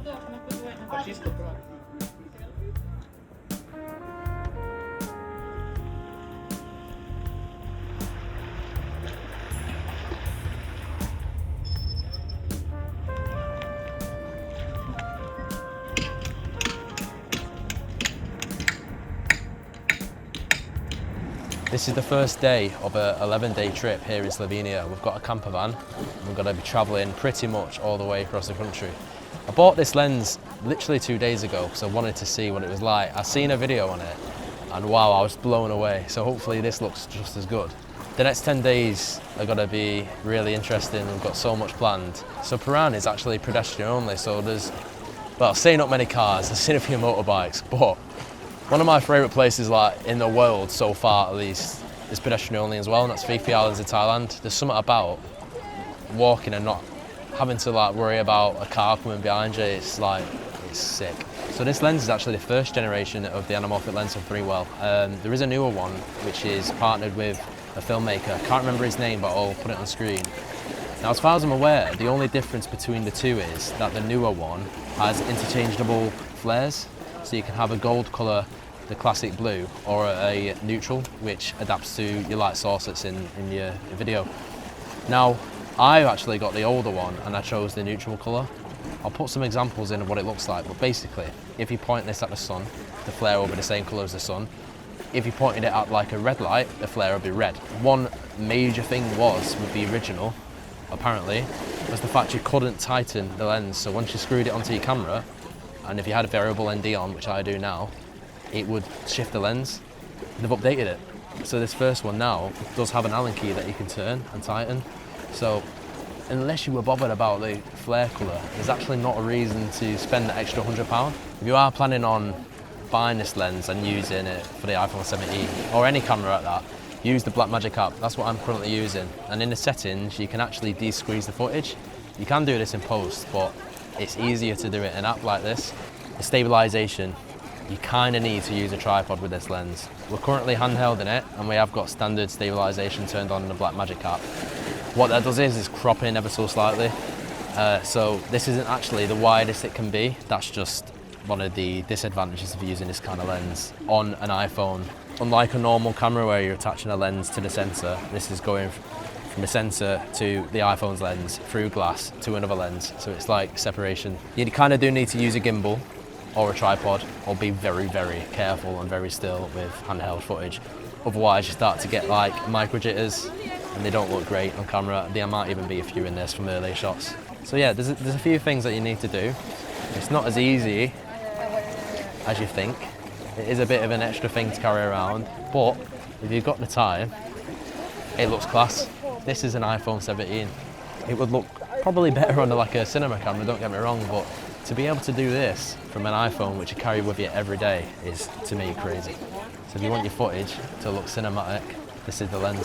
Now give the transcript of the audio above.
This is the first day of an 11-day trip here in Slovenia. We've got a camper van and we're going to be travelling pretty much all the way across the country. I bought this lens literally 2 days ago because I wanted to see what it was like. I've seen a video on it and wow, I was blown away. So hopefully this looks just as good. The next 10 days are going to be really interesting. We've got so much planned. So Piran is actually pedestrian only, so there's, well, saying not many cars, I've seen a few motorbikes, but one of my favourite places like in the world so far at least is pedestrian only as well, and that's Phi Phi Islands in Thailand. There's something about walking and not having to like worry about a car coming behind you. It's like, it's sick. So this lens is actually the first generation of the anamorphic lens from Freewell. There is a newer one which is partnered with a filmmaker. I can't remember his name, but I'll put it on screen. Now as far as I'm aware, the only difference between the two is that the newer one has interchangeable flares. So you can have a gold colour, the classic blue, or a neutral, which adapts to your light source that's in your video. Now, I've actually got the older one and I chose the neutral colour. I'll put some examples in of what it looks like, but basically, if you point this at the sun, the flare will be the same colour as the sun. If you pointed it at like a red light, the flare will be red. One major thing with the original, apparently, was the fact you couldn't tighten the lens. So once you screwed it onto your camera, and if you had a variable ND on, which I do now, it would shift the lens. They've updated it. So this first one now does have an Allen key that you can turn and tighten. So unless you were bothered about the flare colour, there's actually not a reason to spend the extra £100. If you are planning on buying this lens and using it for the iPhone 17, or any camera at that, use the Blackmagic app. That's what I'm currently using. And in the settings, you can actually de-squeeze the footage. You can do this in post, but it's easier to do it in an app like this. The stabilisation, you kind of need to use a tripod with this lens. We're currently handheld in it and we have got standard stabilisation turned on in the Blackmagic app. What that does is crop in ever so slightly. So this isn't actually the widest it can be. That's just one of the disadvantages of using this kind of lens on an iPhone. Unlike a normal camera where you're attaching a lens to the sensor, this is going from a sensor to the iPhone's lens, through glass to another lens. So it's like separation. You kind of do need to use a gimbal or a tripod, or be very, very careful and very still with handheld footage. Otherwise you start to get like micro jitters and they don't look great on camera. There might even be a few in this from early shots. So yeah, there's a few things that you need to do. It's not as easy as you think. It is a bit of an extra thing to carry around, but if you've got the time, it looks class. This is an iPhone 17. It would look probably better on like a cinema camera, don't get me wrong, but to be able to do this from an iPhone, which you carry with you every day, is, to me, crazy. So if you want your footage to look cinematic, this is the lens.